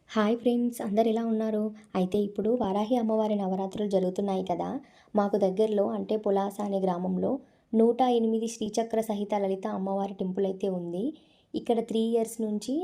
Hi friends, అందరు ఎలా ఉన్నారు? అయితే ఇప్పుడు వారాహి అమ్మవారి నవరాత్రులు జరుగుతున్నాయి కదా! మాకు దగ్గరలో అంటే పులాస అనే గ్రామంలో 108 శ్రీచక్ర సహిత లలిత అమ్మవారి టెంపుల్ అయితే ఉంది. ఇక్కడ 3 ఇయర్స్ నుంచి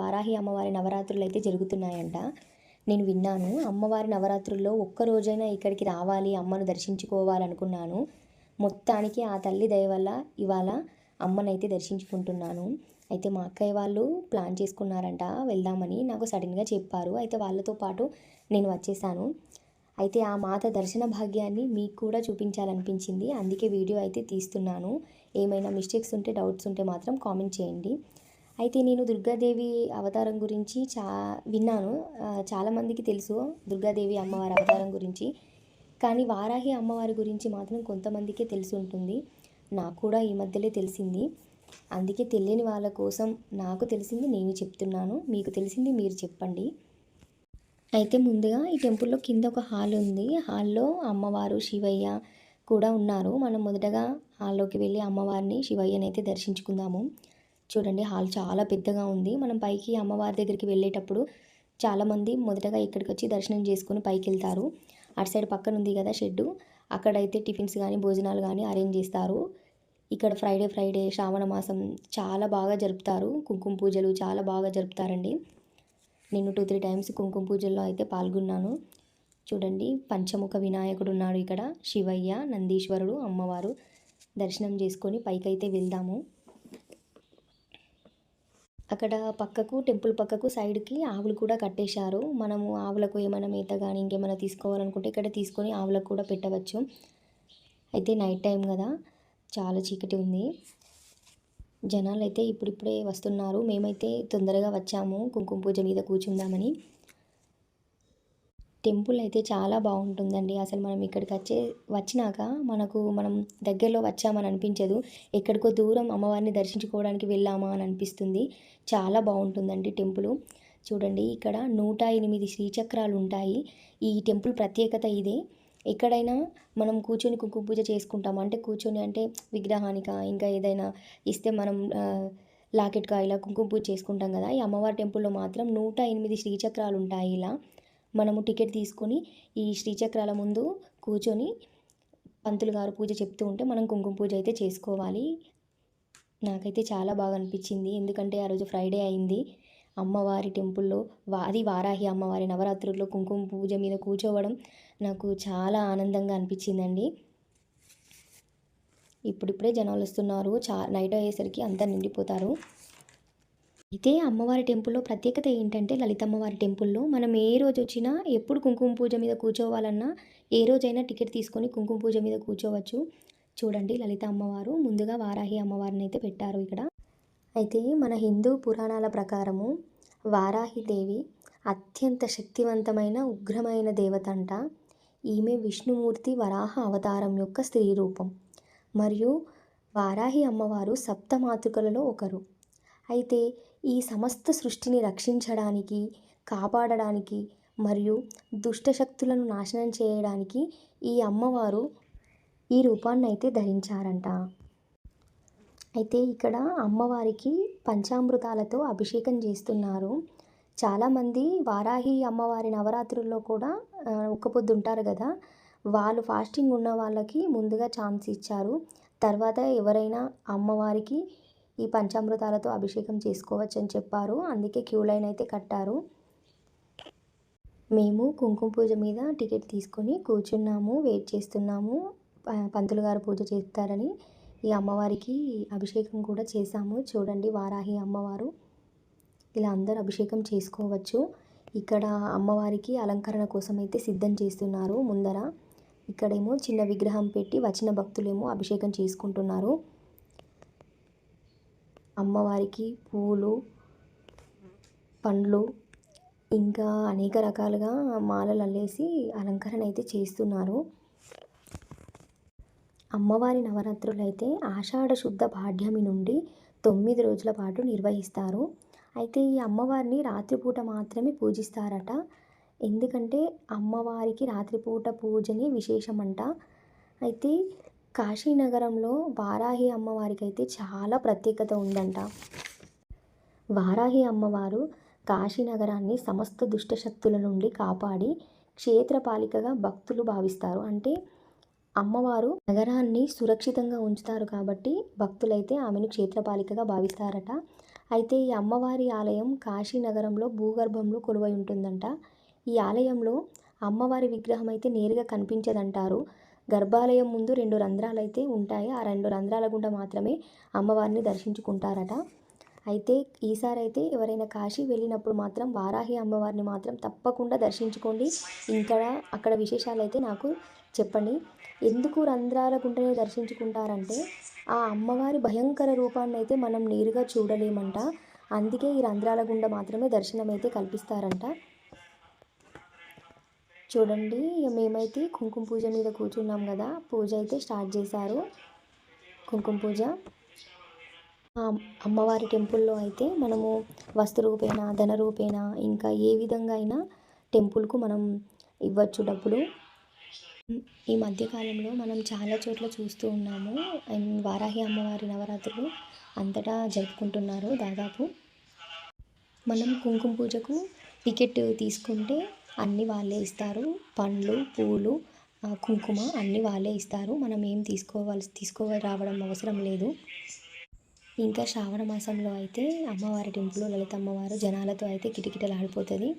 వారాహి అమ్మవారి నవరాత్రులు అయితే జరుగుతున్నాయంట. నేను విన్నాను. అమ్మవారి నవరాత్రుల్లో ఒక్క రోజైనా ఇక్కడికి రావాలి, అమ్మను దర్శించుకోవాలనుకున్నాను. మొత్తానికి ఆ తల్లి దయ వల్ల ఇవాళ అమ్మనైతే దర్శించుకుంటున్నాను. అయితే మా అక్కయ్య వాళ్ళు ప్లాన్ చేసుకున్నారంట వెళ్దామని. నాకు సడన్గా చెప్పారు. అయితే వాళ్ళతో పాటు నేను వచ్చేసాను. అయితే ఆ మాత దర్శన భాగ్యాన్ని మీకు కూడా చూపించాలనిపించింది. అందుకే వీడియో అయితే తీస్తున్నాను. ఏమైనా మిస్టేక్స్ ఉంటే, డౌట్స్ ఉంటే మాత్రం కామెంట్ చేయండి. అయితే నేను దుర్గాదేవి అవతారం గురించి విన్నాను. చాలామందికి తెలుసు దుర్గాదేవి అమ్మవారి అవతారం గురించి. కానీ వారాహి అమ్మవారి గురించి మాత్రం కొంతమందికే తెలిసి ఉంటుంది. నాకు కూడా ఈ మధ్యలో తెలిసింది. అందుకే తెలియని వాళ్ళ కోసం నాకు తెలిసింది నేను చెప్తున్నాను. మీకు తెలిసింది మీరు చెప్పండి. అయితే ముందుగా ఈ టెంపుల్లో కింద ఒక హాల్ ఉంది. హాల్లో అమ్మవారు, శివయ్య కూడా ఉన్నారు. మనం మొదటగా హాల్లోకి వెళ్ళి అమ్మవారిని, శివయ్యని అయితే దర్శించుకుందాము. చూడండి, హాల్ చాలా పెద్దగా ఉంది. మనం పైకి అమ్మవారి దగ్గరికి వెళ్ళేటప్పుడు చాలామంది మొదటగా ఇక్కడికి వచ్చి దర్శనం చేసుకుని పైకి వెళ్తారు. అటు సైడ్ పక్కన ఉంది కదా షెడ్డు, అక్కడైతే టిఫిన్స్ కానీ భోజనాలు కానీ అరేంజ్ చేస్తారు. ఇక్కడ ఫ్రైడే శ్రావణ మాసం చాలా బాగా జరుపుతారు. కుంకుమ పూజలు చాలా బాగా జరుపుతారండి. నేను 2-3 టైమ్స్ కుంకుమ పూజల్లో అయితే పాల్గొన్నాను. చూడండి, పంచముఖ వినాయకుడు ఉన్నాడు ఇక్కడ. శివయ్య, నందీశ్వరుడు, అమ్మవారు. దర్శనం చేసుకొని పైకైతే వెళ్దాము. అక్కడ పక్కకు, టెంపుల్ పక్కకు సైడ్కి ఆవులు కూడా కట్టేశారు. మనము ఆవులకు ఏమైనా మేత కానీ ఇంకేమైనా తీసుకోవాలనుకుంటే ఇక్కడ తీసుకొని ఆవులకు కూడా పెట్టవచ్చు. అయితే నైట్ టైం కదా, చాలా చీకటి ఉంది. జనాలు అయితే ఇప్పుడిప్పుడే వస్తున్నారు. మేమైతే తొందరగా వచ్చాము కుంకుమ పూజ మీద కూర్చుందామని. టెంపుల్ అయితే చాలా బాగుంటుందండి. అసలు మనం ఇక్కడికి వచ్చినాక మనం దగ్గరలో వచ్చామని అనిపించదు. ఎక్కడికో దూరం అమ్మవారిని దర్శించుకోవడానికి వెళ్ళామా అని అనిపిస్తుంది. చాలా బాగుంటుందండి టెంపుల్. చూడండి, ఇక్కడ 108 శ్రీచక్రాలు ఉంటాయి. ఈ టెంపుల్ ప్రత్యేకత ఇదే. ఎక్కడైనా మనం కూర్చొని కుంకుమ పూజ చేసుకుంటాం. అంటే కూర్చొని అంటే విగ్రహానికా ఇంకా ఏదైనా ఇస్తే మనం లాకెట్గా ఇలా కుంకుమ పూజ చేసుకుంటాం కదా. ఈ అమ్మవారి టెంపుల్లో మాత్రం 108 శ్రీచక్రాలు ఉంటాయి. ఇలా మనము టికెట్ తీసుకొని ఈ శ్రీచక్రాల ముందు కూర్చొని పంతులు గారు పూజ చెప్తూ ఉంటే మనం కుంకుమ పూజ అయితే చేసుకోవాలి. నాకైతే చాలా బాగా అనిపించింది. ఎందుకంటే ఆ రోజు ఫ్రైడే అయింది. అమ్మవారి టెంపుల్లో అది వారాహి అమ్మవారి నవరాత్రుల్లో కుంకుమ పూజ మీద కూర్చోవడం నాకు చాలా ఆనందంగా అనిపించిందండి. ఇప్పుడిప్పుడే జనాలు వస్తున్నారు. నైట్ అయ్యేసరికి అంతా నిండిపోతారు. అయితే అమ్మవారి టెంపుల్లో ప్రత్యేకత ఏంటంటే, లలితమ్మవారి టెంపుల్లో మనం ఏ రోజు వచ్చినా, ఎప్పుడు కుంకుమ పూజ మీద కూర్చోవాలన్నా, ఏ రోజైనా టికెట్ తీసుకొని కుంకుమ పూజ మీద కూర్చోవచ్చు. చూడండి, లలిత అమ్మవారు ముందుగా వారాహి అమ్మవారిని అయితే పెట్టారు ఇక్కడ. అయితే మన హిందూ పురాణాల ప్రకారము వారాహిదేవి అత్యంత శక్తివంతమైన ఉగ్రమైన దేవత అంట. ఈమె విష్ణుమూర్తి వరాహ అవతారం యొక్క స్త్రీ రూపం. మరియు వారాహి అమ్మవారు సప్తమాతృకలలో ఒకరు. అయితే ఈ సమస్త సృష్టిని రక్షించడానికి, కాపాడడానికి మరియు దుష్టశక్తులను నాశనం చేయడానికి ఈ అమ్మవారు ఈ రూపాన్ని అయితే ధరించారంట. అయితే ఇక్కడ అమ్మవారికి పంచామృతాలతో అభిషేకం చేస్తున్నారు. చాలామంది వారాహి అమ్మవారి నవరాత్రుల్లో కూడా ఒక్క పొద్దు ఉంటారు కదా, వాళ్ళు ఫాస్టింగ్ ఉన్న వాళ్ళకి ముందుగా ఛాన్స్ ఇచ్చారు. తర్వాత ఎవరైనా అమ్మవారికి ఈ పంచామృతాలతో అభిషేకం చేసుకోవచ్చు అని చెప్పారు. అందుకే క్యూ లైన్ అయితే కట్టారు. మేము కుంకుమ పూజ మీద టికెట్ తీసుకొని కూర్చున్నాము, వెయిట్ చేస్తున్నాము. పంతులు గారు పూజ చేస్తారని ఈ అమ్మవారికి అభిషేకం కూడా చేశాము. చూడండి, వారాహి అమ్మవారు ఇలా అందరూ అభిషేకం చేసుకోవచ్చు. ఇక్కడ అమ్మవారికి అలంకరణ కోసం అయితే సిద్ధం చేస్తున్నారు ముందర. ఇక్కడేమో చిన్న విగ్రహం పెట్టి వచ్చిన భక్తులేమో అభిషేకం చేసుకుంటున్నారు. అమ్మవారికి పూలు, పండ్లు ఇంకా అనేక రకాలుగా మాలలు అల్లేసి అలంకరణ అయితే చేస్తున్నారు. అమ్మవారి నవరాత్రులు అయితే ఆషాఢ శుద్ధ పాడ్యమి నుండి 9 రోజుల పాటు నిర్వహిస్తారు. అయితే ఈ అమ్మవారిని రాత్రిపూట మాత్రమే పూజిస్తారట. ఎందుకంటే అమ్మవారికి రాత్రిపూట పూజనే విశేషమంట. అయితే కాశీనగరంలో వారాహి అమ్మవారికి అయితే చాలా ప్రత్యేకత ఉందంట. వారాహి అమ్మవారు కాశీనగరాన్ని సమస్త దుష్టశక్తుల నుండి కాపాడి క్షేత్రపాలికగా భక్తులు భావిస్తారు. అంటే అమ్మవారు నగరాన్ని సురక్షితంగా ఉంచుతారు కాబట్టి భక్తులైతే ఆమెను క్షేత్రపాలికగా భావిస్తారట. అయితే ఈ అమ్మవారి ఆలయం కాశీ నగరంలో భూగర్భంలో కొలువై ఉంటుందంట. ఈ ఆలయంలో అమ్మవారి విగ్రహం అయితే నేరుగా కనిపించదంటారు. గర్భాలయం ముందు 2 రంధ్రాలైతే ఉంటాయి. ఆ 2 రంధ్రాల గుండా మాత్రమే అమ్మవారిని దర్శించుకుంటారట. అయితే ఈసారి అయితే ఎవరైనా కాశీ వెళ్ళినప్పుడు మాత్రం వారాహి అమ్మవారిని మాత్రం తప్పకుండా దర్శించుకోండి. ఇంకా అక్కడ విశేషాలైతే నాకు చెప్పండి. ఎందుకు రంధ్రాల గుంటనే దర్శించుకుంటారంటే ఆ అమ్మవారి భయంకర రూపాన్ని అయితే మనం నేరుగా చూడలేమంట. అందుకే ఈ రంధ్రాల గుండా మాత్రమే దర్శనం అయితే కల్పిస్తారంట. చూడండి, మేమైతే కుంకుమ పూజ మీద కూర్చున్నాం కదా, పూజ అయితే స్టార్ట్ చేశారు. కుంకుమ పూజ అమ్మవారి టెంపుల్లో అయితే మనము వస్తు రూపేణ, ధన రూపేణ, ఇంకా ఏ విధంగా అయినా టెంపుల్కు మనం ఇవ్వచ్చు డబ్బులు. ఈ మధ్యకాలంలో మనం చాలా చోట్ల చూస్తూ ఉన్నాము. అండ్ వారాహి అమ్మవారి నవరాత్రులు అంతటా జరుపుకుంటున్నారు. దాదాపు మనం కుంకుమ పూజకు టికెట్ తీసుకుంటే అన్నీ వాళ్ళే ఇస్తారు. పండ్లు, పూలు, కుంకుమ అన్నీ వాళ్ళే ఇస్తారు. మనం ఏం తీసుకొని రావడం అవసరం లేదు. ఇంకా శ్రావణ మాసంలో అయితే అమ్మవారి టెంపుల్ లలిత అమ్మవారు జనాలతో అయితే కిటకిటలాడిపోతుంది.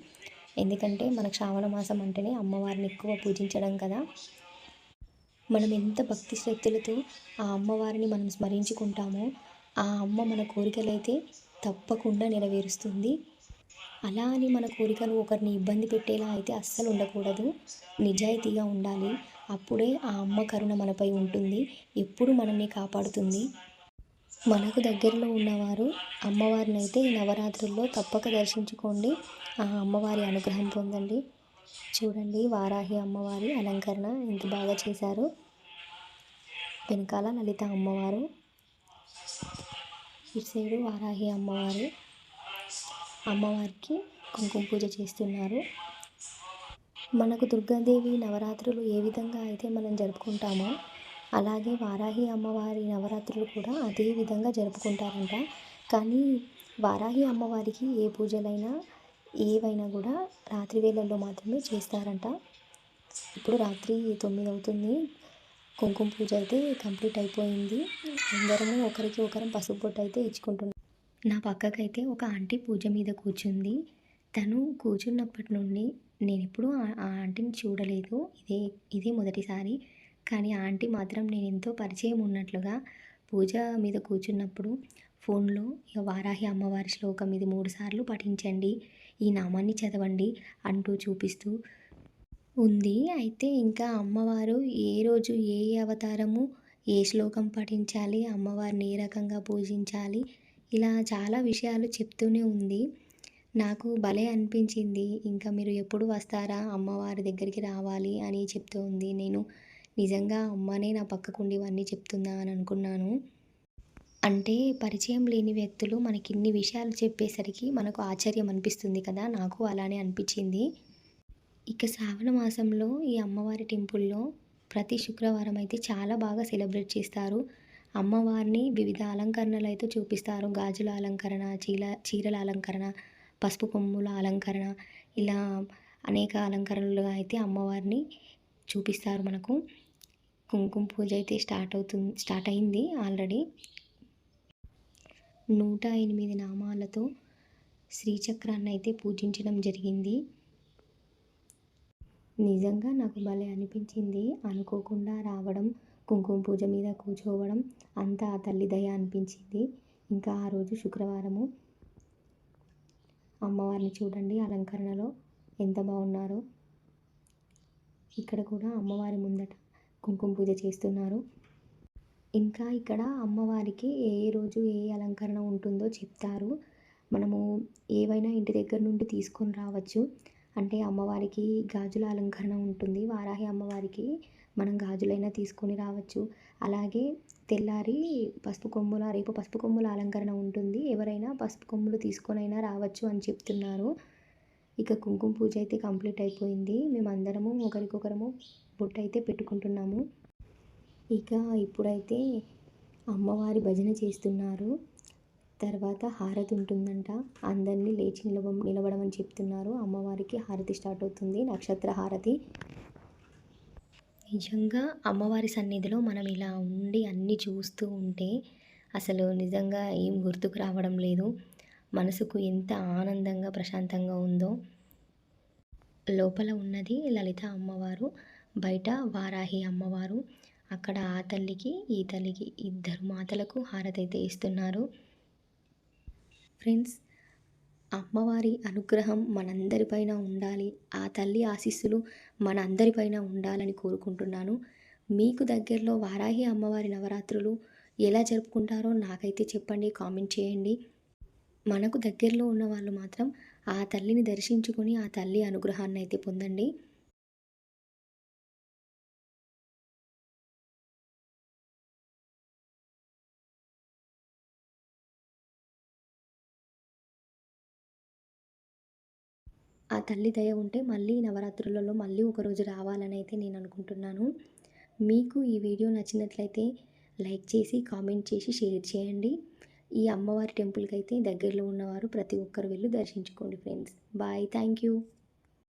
ఎందుకంటే మనకు శ్రావణ మాసం అంటేనే అమ్మవారిని ఎక్కువ పూజించడం కదా. మనం ఎంత భక్తి శ్రద్ధలతో ఆ అమ్మవారిని మనం స్మరించుకుంటామో ఆ అమ్మ మన కోరికలైతే తప్పకుండా నెరవేరుస్తుంది. అలా అని మన కోరికలు ఒకరిని ఇబ్బంది పెట్టేలా అయితే అస్సలు ఉండకూడదు. నిజాయితీగా ఉండాలి. అప్పుడే ఆ అమ్మ కరుణ మనపై ఉంటుంది. ఎప్పుడు మనల్ని కాపాడుతుంది. మనకు దగ్గరలో ఉన్నవారు అమ్మవారిని అయితే ఈ నవరాత్రుల్లో తప్పక దర్శించుకోండి. ఆ అమ్మవారి అనుగ్రహం పొందండి. చూడండి, వారాహి అమ్మవారి అలంకరణ ఎంత బాగా చేశారు. వెనకాల లలిత అమ్మవారు, ఇటు సైడు వారాహి అమ్మవారు. అమ్మవారికి కుంకుమ పూజ చేస్తున్నారు. మనకు దుర్గాదేవి నవరాత్రులు ఏ విధంగా అయితే మనం జరుపుకుంటామో అలాగే వారాహి అమ్మవారి నవరాత్రులు కూడా అదే విధంగా జరుపుకుంటారంట. కానీ వారాహి అమ్మవారికి ఏ పూజలైనా ఏవైనా కూడా రాత్రి వేళల్లో మాత్రమే చేస్తారంట. ఇప్పుడు రాత్రి 9 అవుతుంది. కుంకుమ పూజ అయితే కంప్లీట్ అయిపోయింది. అందరము ఒకరికి ఒకరం పసుపు బొట్టు అయితే ఇచ్చుకుంటున్నాం. నా పక్కకైతే ఒక ఆంటీ పూజ మీద కూర్చుంది. తను కూర్చున్నప్పటి నుండి నేను ఎప్పుడూ ఆ ఆంటీని చూడలేదు. ఇదే మొదటిసారి. కానీ ఆ ఆంటీ మాత్రం నేను ఎంతో పరిచయం ఉన్నట్లుగా పూజ మీద కూర్చున్నప్పుడు ఫోన్లో వారాహి అమ్మవారి శ్లోకం ఇది 3 సార్లు పఠించండి, ఈ నామాన్ని చదవండి అంటూ చూపిస్తూ ఉంది. అయితే ఇంకా అమ్మవారు ఏ రోజు ఏ అవతారము ఏ శ్లోకం పఠించాలి, అమ్మవారిని ఏ రకంగా పూజించాలి, ఇలా చాలా విషయాలు చెప్తూనే ఉంది. నాకు భలే అనిపించింది. ఇంకా మీరు ఎప్పుడు వస్తారా, అమ్మవారి దగ్గరికి రావాలి అని చెప్తూ ఉంది. నేను నిజంగా అమ్మనే నా పక్కకుండి ఇవన్నీ చెప్తుందా అని అనుకున్నాను. అంటే పరిచయం లేని వ్యక్తులు మనకి ఇన్ని విషయాలు చెప్పేసరికి మనకు ఆశ్చర్యం అనిపిస్తుంది కదా. నాకు అలానే అనిపించింది. ఇక శ్రావణ మాసంలో ఈ అమ్మవారి టెంపుల్లో ప్రతి శుక్రవారం అయితే చాలా బాగా సెలబ్రేట్ చేస్తారు. అమ్మవారిని వివిధ అలంకరణలు అయితే చూపిస్తారు. గాజుల అలంకరణ, చీరల అలంకరణ, పసుపు కొమ్ముల అలంకరణ, ఇలా అనేక అలంకరణలుగా అయితే అమ్మవారిని చూపిస్తారు మనకు. కుంకుమ పూజ అయితే స్టార్ట్ అయింది ఆల్రెడీ. 108 నామాలతో శ్రీచక్రాన్ని అయితే పూజించడం జరిగింది. నిజంగా నాకు భలే అనిపించింది. అనుకోకుండా రావడం, కుంకుమ పూజ మీద కూర్చోవడం అంతా ఆ తల్లి దయ అనిపించింది. ఇంకా ఆ రోజు శుక్రవారము. అమ్మవారిని చూడండి అలంకరణలో ఎంత బాగున్నారో. ఇక్కడ కూడా అమ్మవారి ముందట కుంకుమ పూజ చేస్తున్నారు. ఇంకా ఇక్కడ అమ్మవారికి ఏ రోజు ఏ అలంకరణ ఉంటుందో చెప్తారు. మనము ఏవైనా ఇంటి దగ్గర నుండి తీసుకొని రావచ్చు. అంటే అమ్మవారికి గాజుల అలంకరణ ఉంటుంది. వారాహి అమ్మవారికి మనం గాజులైనా తీసుకొని రావచ్చు. అలాగే తెల్లారి రేపు పసుపు కొమ్ముల అలంకరణ ఉంటుంది. ఎవరైనా పసుపు కొమ్ములు తీసుకొనైనా రావచ్చు అని చెప్తున్నారు. ఇక కుంకుమ పూజ అయితే కంప్లీట్ అయిపోయింది. మేమందరము ఒకరికొకరము బొట్టు అయితే పెట్టుకుంటున్నాము. ఇక ఇప్పుడైతే అమ్మవారి భజన చేస్తున్నారు. తర్వాత హారతి ఉంటుందంట. అందరినీ లేచి నిలబడమని చెప్తున్నారు. అమ్మవారికి హారతి స్టార్ట్ అవుతుంది, నక్షత్ర హారతి. నిజంగా అమ్మవారి సన్నిధిలో మనం ఇలా ఉండి అన్నీ చూస్తూ ఉంటే అసలు నిజంగా ఏం గుర్తుకు రావడం లేదు. మనసుకు ఎంత ఆనందంగా ప్రశాంతంగా ఉందో. లోపల ఉన్నది లలిత అమ్మవారు, బయట వారాహి అమ్మవారు. అక్కడ ఆ తల్లికి ఈ తల్లికి ఇద్దరు మాతలకు హారతి అయితే ఇస్తున్నారు. ఫ్రెండ్స్, అమ్మవారి అనుగ్రహం మనందరిపైన ఉండాలి, ఆ తల్లి ఆశీస్సులు మన అందరిపైన ఉండాలని కోరుకుంటున్నాను. మీకు దగ్గరలో వారాహి అమ్మవారి నవరాత్రులు ఎలా జరుపుకుంటారో నాకైతే చెప్పండి, కామెంట్ చేయండి. మనకు దగ్గరలో ఉన్న వాళ్ళు మాత్రం ఆ తల్లిని దర్శించుకొని ఆ తల్లి అనుగ్రహాన్ని అయితే పొందండి. ఆ తల్లి దయ ఉంటే మళ్ళీ నవరాత్రులలో మళ్ళీ ఒకరోజు రావాలని అయితే నేను అనుకుంటున్నాను. మీకు ఈ వీడియో నచ్చినట్లయితే లైక్ చేసి, కామెంట్ చేసి, షేర్ చేయండి. ఈ అమ్మవారి టెంపుల్కి అయితే దగ్గరలో ఉన్నవారు ప్రతి ఒక్కరు వెళ్ళి దర్శించుకోండి ఫ్రెండ్స్. Bye, thank you.